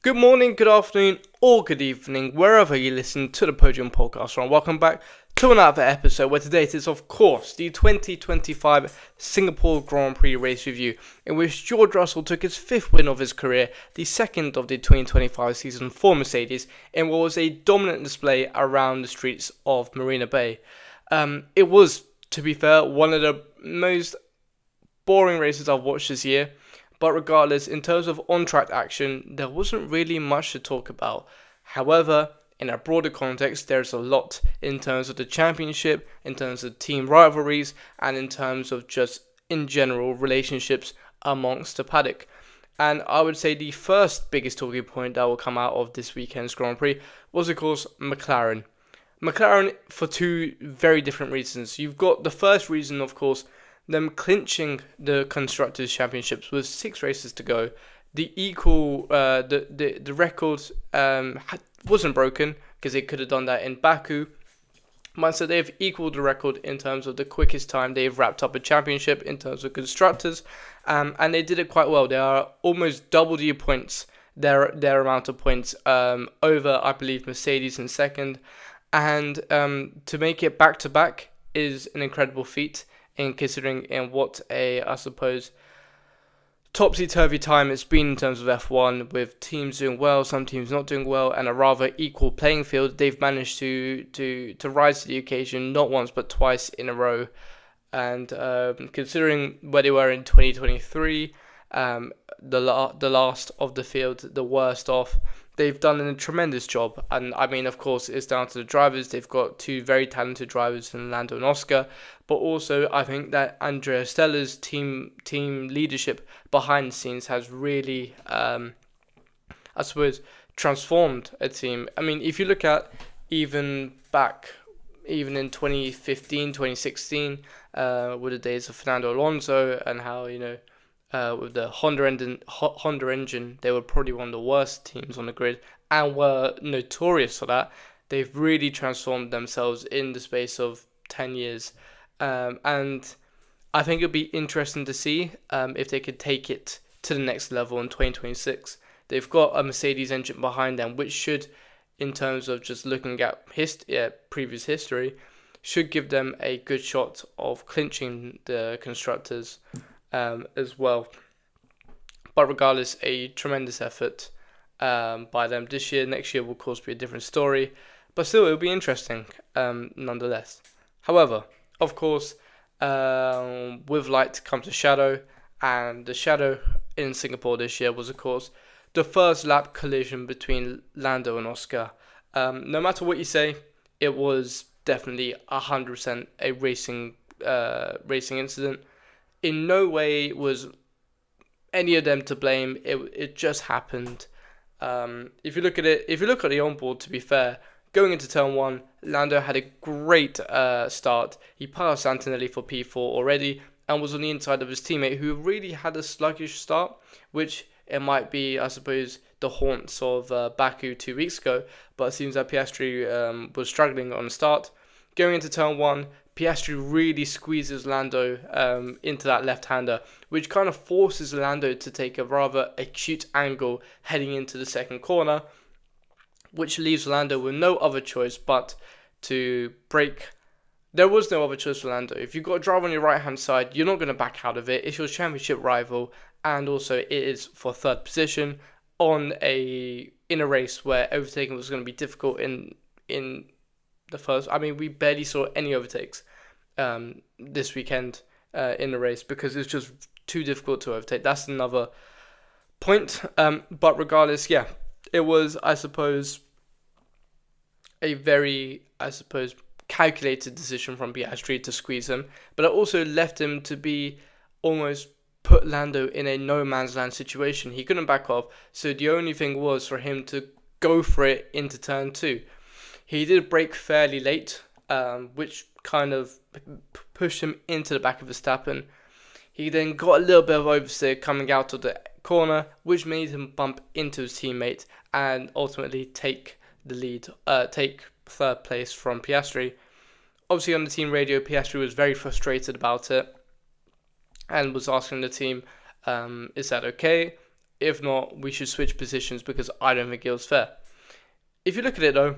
Good morning, good afternoon, or good evening, wherever you listen to the Podium Podcast from. Welcome back to another episode where today it is, of course, the 2025 Singapore Grand Prix race review, in which George Russell took his fifth win of his career, the second of the 2025 season for Mercedes, in what was a dominant display around the streets of Marina Bay. It was, to be fair, one of the most boring races I've watched this year. But regardless, in terms of on-track action, there wasn't really much to talk about. However, in a broader context, there's a lot in terms of the championship, in terms of team rivalries, and in terms of just, in general, relationships amongst the paddock. And I would say the first biggest talking point that will come out of this weekend's Grand Prix was, of course, McLaren. McLaren for two very different reasons. You've got the first reason, of course, them clinching the Constructors' Championships with 6 races to go. The record wasn't broken because they could have done that in Baku. So they've equaled the record in terms of the quickest time they've wrapped up a championship in terms of constructors, and they did it quite well. They are almost double the points, their amount of points over, I believe, Mercedes in second, and to make it back to back is an incredible feat. In considering in what I suppose, topsy-turvy time it's been in terms of F1, with teams doing well, some teams not doing well, and a rather equal playing field, they've managed to rise to the occasion not once but twice in a row. And considering where they were in 2023, the last of the field, the worst off, they've done a tremendous job. And I mean, of course, it's down to the drivers. They've got two very talented drivers in Lando and Oscar, but also I think that Andrea Stella's team leadership behind the scenes has really, I suppose, transformed a team. I mean, if you look at even in 2015, 2016, with the days of Fernando Alonso and how, with the Honda engine, they were probably one of the worst teams on the grid and were notorious for that. They've really transformed themselves in the space of 10 years. And I think it'll be interesting to see if they could take it to the next level in 2026. They've got a Mercedes engine behind them, which should, in terms of just looking at previous history, should give them a good shot of clinching the constructors as well. But regardless, a tremendous effort by them this year. Next year will, of course, be a different story, but still, it'll be interesting nonetheless. However, of course, with light comes a shadow, and the shadow in Singapore this year was, of course, the first lap collision between Lando and Oscar. No matter what you say, it was definitely 100% a racing incident. In no way was any of them to blame. It just happened. If you look at the onboard, to be fair, going into turn 1, Lando had a great start. He passed Antonelli for P4 already and was on the inside of his teammate, who really had a sluggish start, which it might be, I suppose, the haunts of Baku 2 weeks ago. But it seems that Piastri was struggling on the start. Going into turn 1, Piastri really squeezes Lando into that left-hander, which kind of forces Lando to take a rather acute angle heading into the second corner, which leaves Lando with no other choice but to brake. There was no other choice for Lando. If you've got a driver on your right-hand side, you're not going to back out of it. It's your championship rival, and also it is for third position in a race where overtaking was going to be difficult in the first. I mean, we barely saw any overtakes this weekend in the race because it's just too difficult to overtake. That's another point. But regardless, yeah, it was, I suppose, a very, calculated decision from Piastri to squeeze him, but it also left him to be almost put Lando in a no man's land situation. He couldn't back off, so the only thing was for him to go for it into turn 2. He did brake fairly late, which kind of pushed him into the back of Verstappen. He then got a little bit of oversteer coming out of the corner, which made him bump into his teammate and ultimately take the lead, take third place from Piastri. Obviously, on the team radio, Piastri was very frustrated about it and was asking the team, is that okay? If not, we should switch positions because I don't think it was fair. If you look at it though,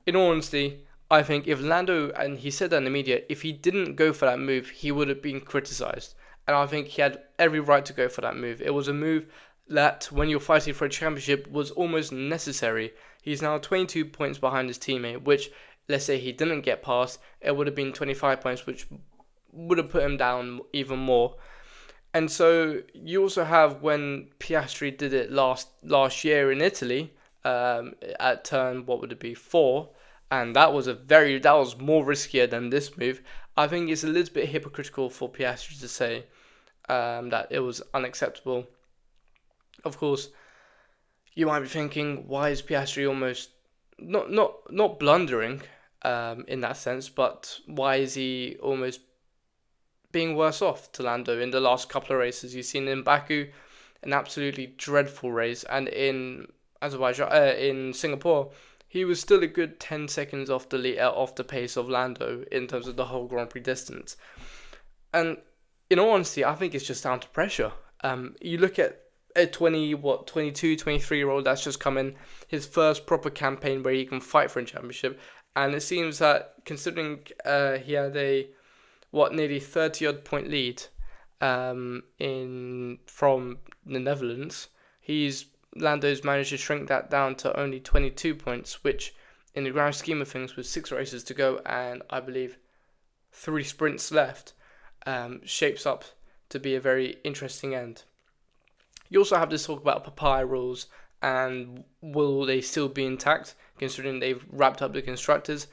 in all honesty, I think if Lando, and he said that in the media, if he didn't go for that move, he would have been criticised. And I think he had every right to go for that move. It was a move that, when you're fighting for a championship, was almost necessary. He's now 22 points behind his teammate, which, let's say he didn't get past, it would have been 25 points, which would have put him down even more. And so you also have when Piastri did it last year in Italy, at turn, what would it be, 4, and that was more riskier than this move. I think it's a little bit hypocritical for Piastri to say that it was unacceptable. Of course, you might be thinking, why is Piastri almost not blundering in that sense, but why is he almost being worse off to Lando in the last couple of races? You've seen in Baku, an absolutely dreadful race, and in Azerbaijan, in Singapore, he was still a good 10 seconds off the pace of Lando in terms of the whole Grand Prix distance. And in all honesty, I think it's just down to pressure. You look at a 22, 23-year-old that's just come in, his first proper campaign where he can fight for a championship, and it seems that considering he had a nearly 30-odd point lead from the Netherlands, Lando's managed to shrink that down to only 22 points, which in the grand scheme of things, with 6 races to go and I believe 3 sprints left, shapes up to be a very interesting end. You also have this talk about papaya rules and will they still be intact considering they've wrapped up the constructors.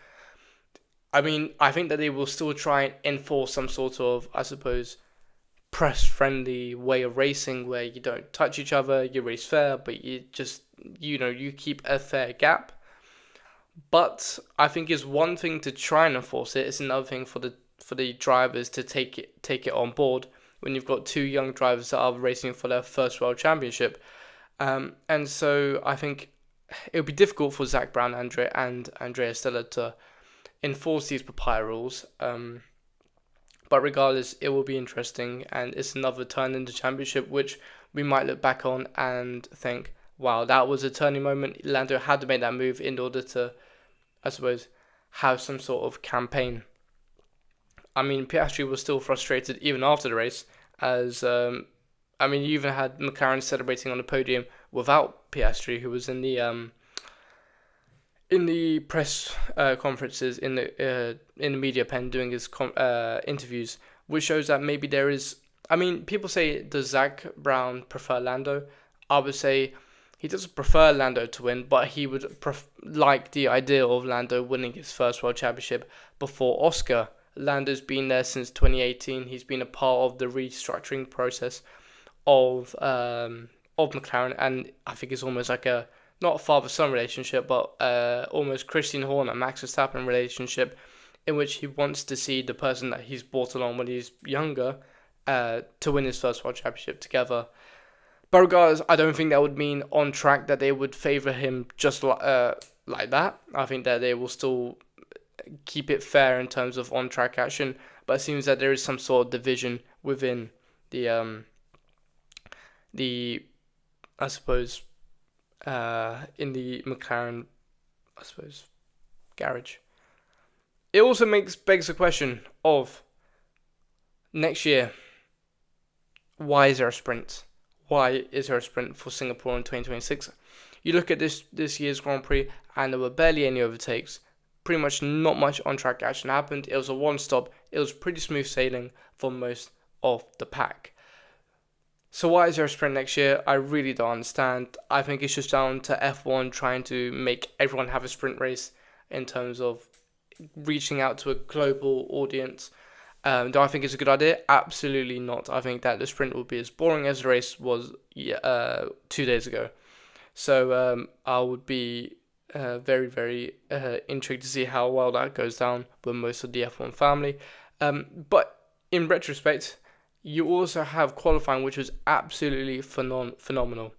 I mean, I think that they will still try and enforce some sort of, I suppose, press-friendly way of racing where you don't touch each other, you race fair, but you just, you keep a fair gap. But I think it's one thing to try and enforce it. It's another thing for the drivers to take it on board when you've got 2 young drivers that are racing for their first world championship. And so I think it would be difficult for Zach Brown and Andrea Stella to enforce these papaya rules. But regardless, it will be interesting, and it's another turn in the championship which we might look back on and think, wow, that was a turning moment. Lando had to make that move in order to, I suppose, have some sort of campaign. I mean, Piastri was still frustrated even after the race, as you even had McLaren celebrating on the podium without Piastri, who was in the press conferences in the media pen doing his interviews, which shows that maybe there is. I mean, people say, does Zach Brown prefer Lando? I would say he doesn't prefer Lando to win, but he would like the idea of Lando winning his first world championship before Oscar. Lando's been there since 2018. He's been a part of the restructuring process of McLaren, and I think it's almost like not a father-son relationship, but almost Christian Horner, Max Verstappen relationship, in which he wants to see the person that he's brought along when he's younger to win his first world championship together. But regardless, I don't think that would mean on track that they would favour him just like that. I think that they will still keep it fair in terms of on-track action, but it seems that there is some sort of division within the I suppose in the McLaren, I suppose, garage. It also begs the question of next year, why is there a sprint? Why is there a sprint for Singapore in 2026? You look at this year's Grand Prix and there were barely any overtakes. Pretty much not much on-track action happened. It was a one-stop. It was pretty smooth sailing for most of the pack. So why is there a sprint next year? I really don't understand. I think it's just down to F1 trying to make everyone have a sprint race in terms of reaching out to a global audience. Do I think it's a good idea? Absolutely not. I think that the sprint will be as boring as the race was 2 days ago. So I would be very, very intrigued to see how well that goes down with most of the F1 family. But in retrospect, you also have qualifying, which was absolutely phenomenal.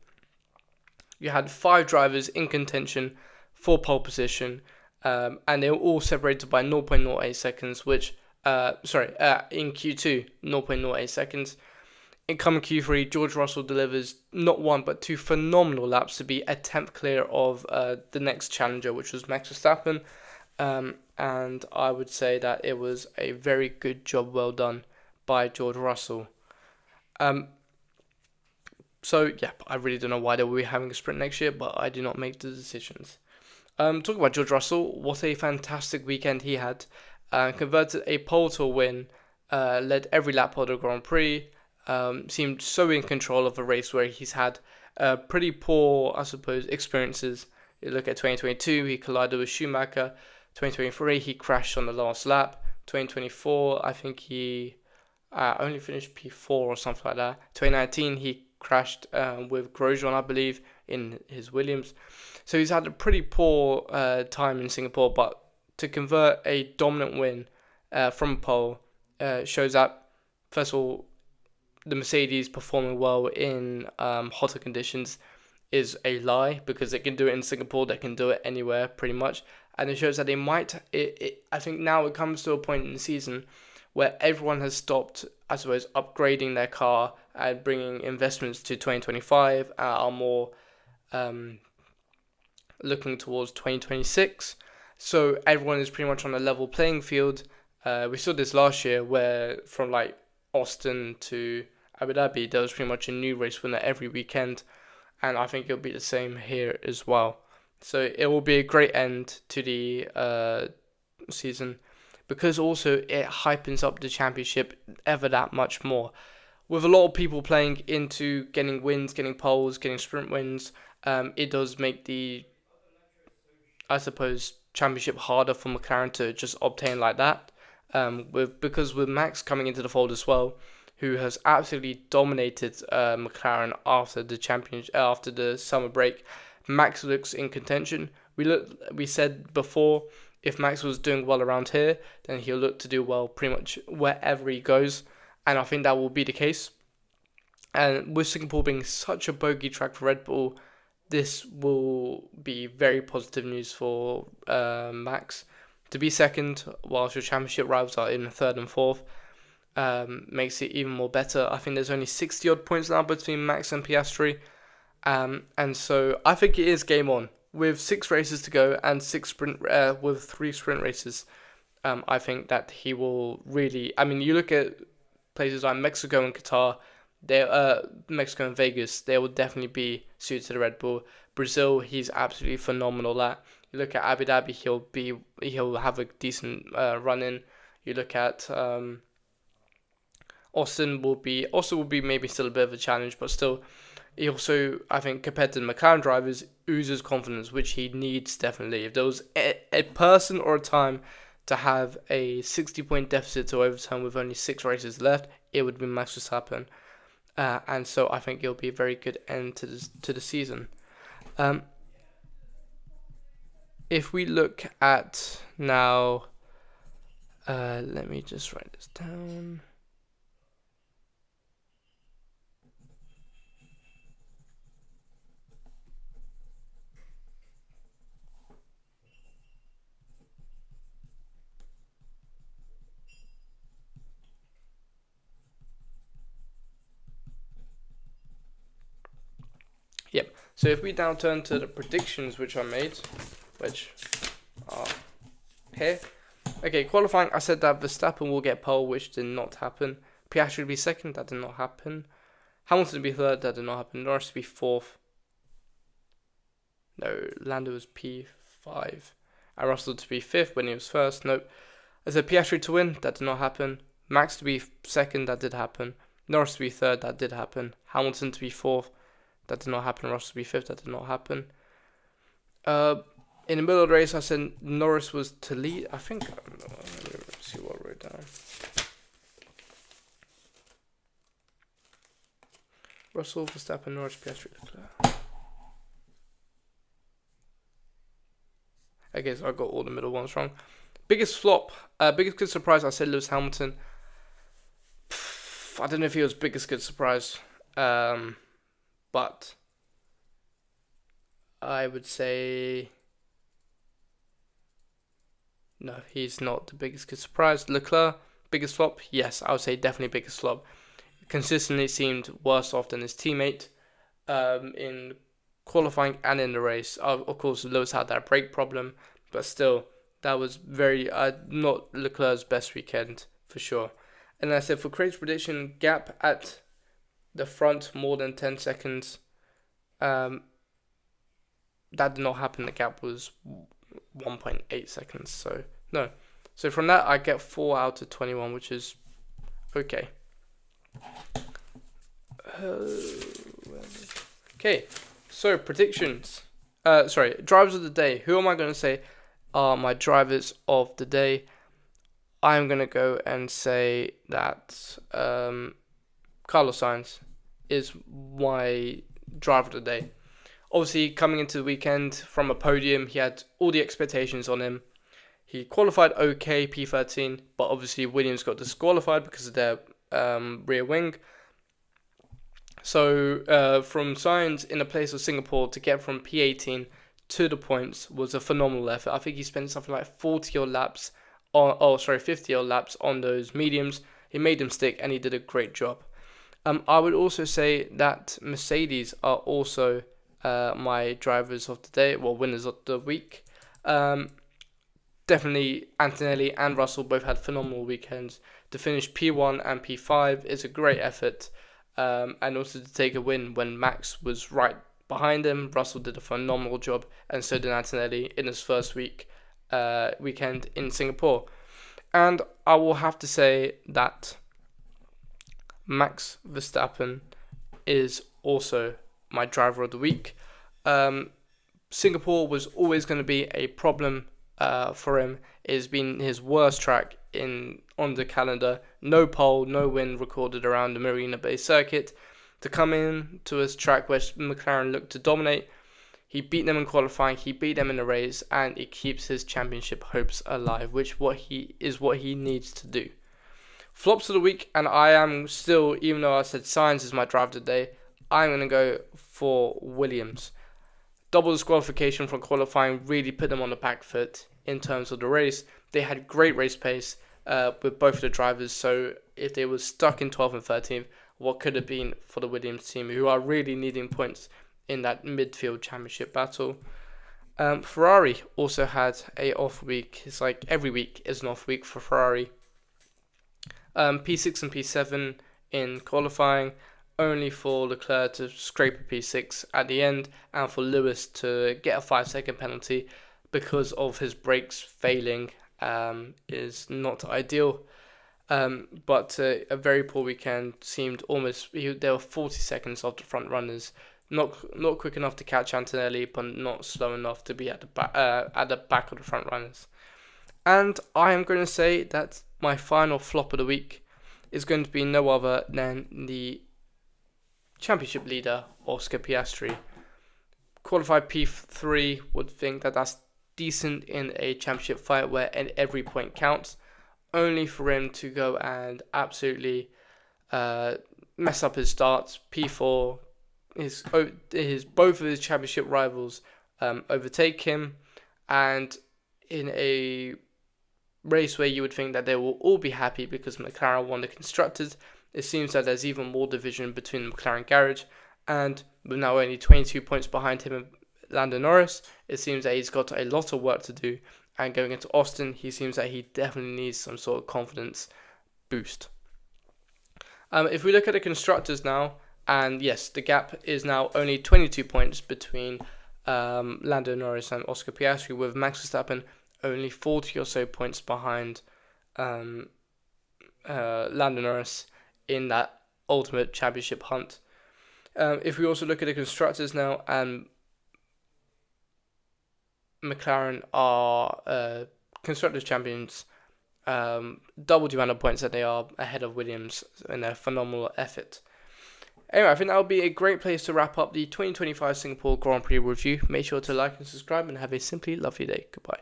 You had 5 drivers in contention for pole position, and they were all separated by 0.08 seconds, which, in Q2, 0.08 seconds. in coming Q3, George Russell delivers not one but two phenomenal laps to be a tenth clear of the next challenger, which was Max Verstappen. And I would say that it was a very good job, well done by George Russell. So yeah, I really don't know why they will be having a sprint next year, but I do not make the decisions. Talking about George Russell, what a fantastic weekend he had. Converted a pole to a win, led every lap of the Grand Prix, seemed so in control of a race where he's had pretty poor, I suppose, experiences. You look at 2022, he collided with Schumacher. 2023, he crashed on the last lap. 2024, I think he only finished P4 or something like that. 2019, he crashed with Grosjean, I believe, in his Williams. So he's had a pretty poor time in Singapore, but to convert a dominant win from pole shows that, first of all, the Mercedes performing well in hotter conditions is a lie, because they can do it in Singapore, they can do it anywhere pretty much, and it shows that they might. I think now it comes to a point in the season where everyone has stopped, I suppose, upgrading their car and bringing investments to 2025, are more looking towards 2026. So everyone is pretty much on a level playing field. We saw this last year where from like Austin to Abu Dhabi, there was pretty much a new race winner every weekend. And I think it'll be the same here as well. So it will be a great end to the season, because also it hypens up the championship ever that much more. With a lot of people playing into getting wins, getting poles, getting sprint wins, it does make the, I suppose, championship harder for McLaren to just obtain like that. Because with Max coming into the fold as well, who has absolutely dominated McLaren after the summer break. Max looks in contention. We said before, if Max was doing well around here, then he'll look to do well pretty much wherever he goes, and I think that will be the case. And with Singapore being such a bogey track for Red Bull, this will be very positive news for Max. To be second, whilst your championship rivals are in third and fourth, makes it even more better. I think there's only 60 odd points now between Max and Piastri, and so I think it is game on with 6 races to go and with 3 sprint races. I think that he will really. I mean, you look at places like Mexico and Qatar, Mexico and Vegas, they will definitely be suited to the Red Bull. Brazil, he's absolutely phenomenal at. You look at Abu Dhabi, he'll have a decent run in. You look at Austin will be maybe still a bit of a challenge, but still, he also, I think, compared to the McLaren drivers, oozes confidence, which he needs definitely. If there was a person or a time to have a 60-point deficit to overturn with only 6 races left, it would be Max Verstappen. And so I think it'll be a very good end to the season. If we look at now, let me just write this down. Yep. So if we now turn to the predictions which I made, which are here. Okay, qualifying, I said that Verstappen will get pole, which did not happen. Piastri will be second, that did not happen. Hamilton will be third, that did not happen. Norris will be fourth. No, Lando was P5. And Russell to be fifth when he was first. Nope. I said Piastri to win, that did not happen. Max to be second, that did happen. Norris to be third, that did happen. Hamilton to be fourth, that did not happen. Russell to be fifth, that did not happen. In the middle of the race, I said Norris was to lead. I think, let me see what I wrote down. Russell, Verstappen, Norris, Piastri, Leclerc. Okay, so I got all the middle ones wrong. Biggest flop, biggest good surprise, I said Lewis Hamilton. I don't know if he was biggest good surprise, but I would say no, he's not the biggest good surprise. Leclerc, biggest flop? Yes, I would say definitely biggest flop. consistently seemed worse off than his teammate in qualifying and in the race. Of course, Lewis had that brake problem, but still, that was very not Leclerc's best weekend for sure. And I said for Craig's prediction, gap at the front more than 10 seconds. That did not happen. The gap was 1.8 seconds. So no. So from that, I get 4 out of 21, which is okay. Okay. So predictions. Drivers of the day. Who am I going to say are my drivers of the day? I'm going to go and say that Carlos Sainz is my driver of the day. Obviously, coming into the weekend from a podium, he had all the expectations on him. He qualified okay, P13, but obviously Williams got disqualified because of their rear wing. So from Sainz in a place of Singapore to get from P18 to the points was a phenomenal effort. I think he spent something like 50 odd laps on those mediums. He made them stick and he did a great job. I would also say that Mercedes are also my drivers of the day, winners of the week. Definitely Antonelli and Russell both had phenomenal weekends. To finish P1 and P5 is a great effort. And also to take a win when Max was right behind him. Russell did a phenomenal job, and so did Antonelli in his first weekend in Singapore. And I will have to say that Max Verstappen is also my driver of the week. Singapore was always going to be a problem for him. It has been his worst track on the calendar. No pole, no win recorded around the Marina Bay circuit. To come in to his track where McLaren looked to dominate, he beat them in qualifying, he beat them in the race, and it keeps his championship hopes alive, which what he needs to do. Flops of the week, and I am still, even though I said Sainz is my driver of the day, I'm going to go for Williams. Double disqualification from qualifying really put them on the back foot in terms of the race. They had great race pace with both of the drivers, so if they were stuck in 12th and 13th, what could have been for the Williams team, who are really needing points in that midfield championship battle. Ferrari also had a off week. It's like every week is an off week for Ferrari. P6 and P7 in qualifying, only for Leclerc to scrape a P6 at the end, and for Lewis to get a 5-second penalty because of his brakes failing. Is not ideal. But a very poor weekend. Seemed almost there were 40 seconds off the front runners. Not quick enough to catch Antonelli, but not slow enough to be at the back of the front runners. And I am going to say that my final flop of the week is going to be no other than the championship leader, Oscar Piastri. Qualified P3, would think that that's decent in a championship fight where every point counts, only for him to go and absolutely mess up his starts. P4, both of his championship rivals overtake him, and in a race where you would think that they will all be happy because McLaren won the constructors, it seems that there's even more division between the McLaren garage, and with now only 22 points behind him and Lando Norris, it seems that he's got a lot of work to do, and going into Austin, he seems that he definitely needs some sort of confidence boost. If we look at the constructors now, and yes, the gap is now only 22 points between Lando Norris and Oscar Piastri, with Max Verstappen only 40 or so points behind Lando Norris in that ultimate championship hunt. If we also look at the constructors now, and McLaren are constructors champions, double the amount of points that they are ahead of Williams in their phenomenal effort. Anyway, I think that would be a great place to wrap up the 2025 Singapore Grand Prix review. Make sure to like and subscribe and have a simply lovely day. Goodbye.